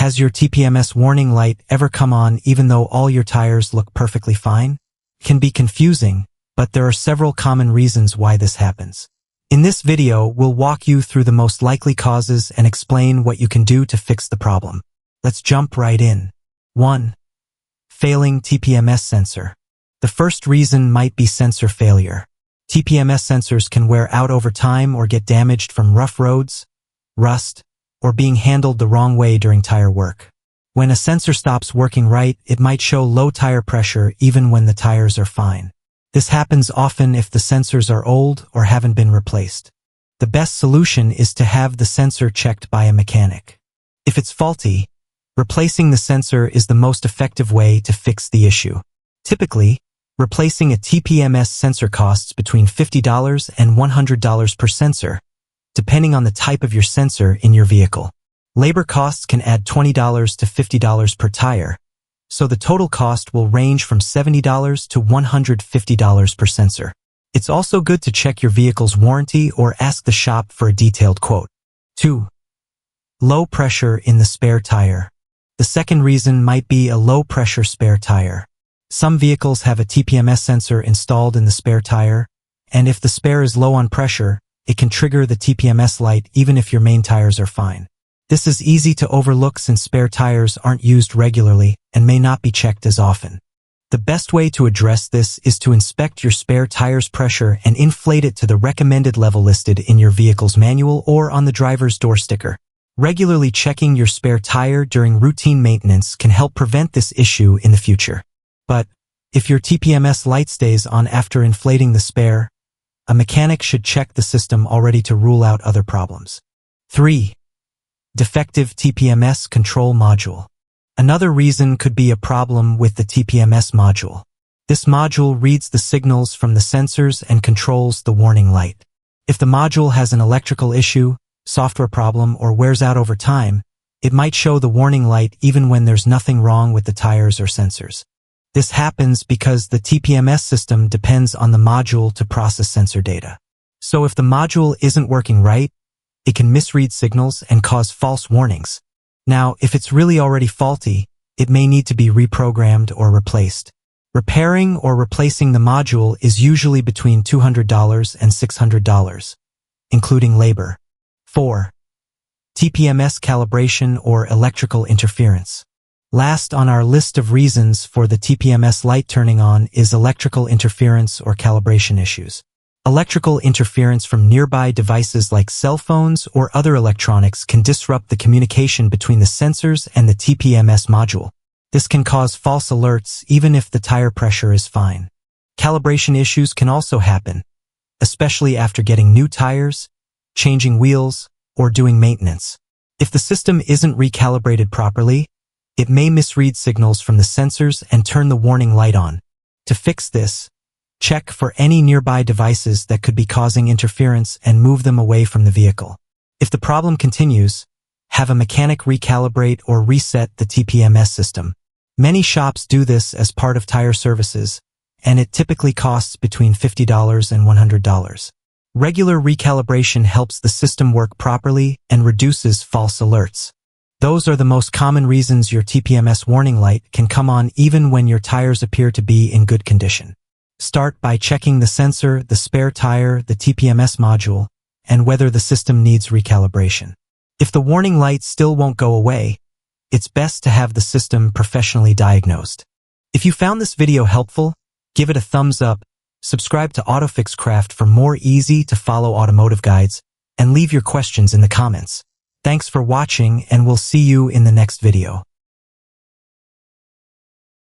Has your TPMS warning light ever come on even though all your tires look perfectly fine? It can be confusing, but there are several common reasons why this happens. In this video, we'll walk you through the most likely causes and explain what you can do to fix the problem. Let's jump right in. 1. Failing TPMS sensor. The first reason might be sensor failure. TPMS sensors can wear out over time or get damaged from rough roads, rust, or being handled the wrong way during tire work. When a sensor stops working right, it might show low tire pressure even when the tires are fine. This happens often if the sensors are old or haven't been replaced. The best solution is to have the sensor checked by a mechanic. If it's faulty, replacing the sensor is the most effective way to fix the issue. Typically, replacing a TPMS sensor costs between $50 and $100 per sensor, depending on the type of your sensor in your vehicle. Labor costs can add $20 to $50 per tire, so the total cost will range from $70 to $150 per sensor. It's also good to check your vehicle's warranty or ask the shop for a detailed quote. 2. Low pressure in the spare tire. The second reason might be a low-pressure spare tire. Some vehicles have a TPMS sensor installed in the spare tire, and if the spare is low on pressure, it can trigger the TPMS light even if your main tires are fine. This is easy to overlook since spare tires aren't used regularly and may not be checked as often. The best way to address this is to inspect your spare tire's pressure and inflate it to the recommended level listed in your vehicle's manual or on the driver's door sticker. Regularly checking your spare tire during routine maintenance can help prevent this issue in the future. But if your TPMS light stays on after inflating the spare, a mechanic should check the system already to rule out other problems. 3. Defective TPMS control module. Another reason could be a problem with the TPMS module. This module reads the signals from the sensors and controls the warning light. If the module has an electrical issue, software problem, or wears out over time, it might show the warning light even when there's nothing wrong with the tires or sensors. This happens because the TPMS system depends on the module to process sensor data. So if the module isn't working right, it can misread signals and cause false warnings. Now, if it's really already faulty, it may need to be reprogrammed or replaced. Repairing or replacing the module is usually between $200 and $600, including labor. 4. TPMS calibration or electrical interference. Last on our list of reasons for the TPMS light turning on is electrical interference or calibration issues. Electrical interference from nearby devices like cell phones or other electronics can disrupt the communication between the sensors and the TPMS module. This can cause false alerts even if the tire pressure is fine. Calibration issues can also happen, especially after getting new tires, changing wheels, or doing maintenance. If the system isn't recalibrated properly, it may misread signals from the sensors and turn the warning light on. To fix this, check for any nearby devices that could be causing interference and move them away from the vehicle. If the problem continues, have a mechanic recalibrate or reset the TPMS system. Many shops do this as part of tire services, and it typically costs between $50 and $100. Regular recalibration helps the system work properly and reduces false alerts. Those are the most common reasons your TPMS warning light can come on even when your tires appear to be in good condition. Start by checking the sensor, the spare tire, the TPMS module, and whether the system needs recalibration. If the warning light still won't go away, it's best to have the system professionally diagnosed. If you found this video helpful, give it a thumbs up, subscribe to AutoFixCraft for more easy-to-follow automotive guides, and leave your questions in the comments. Thanks for watching, and we'll see you in the next video.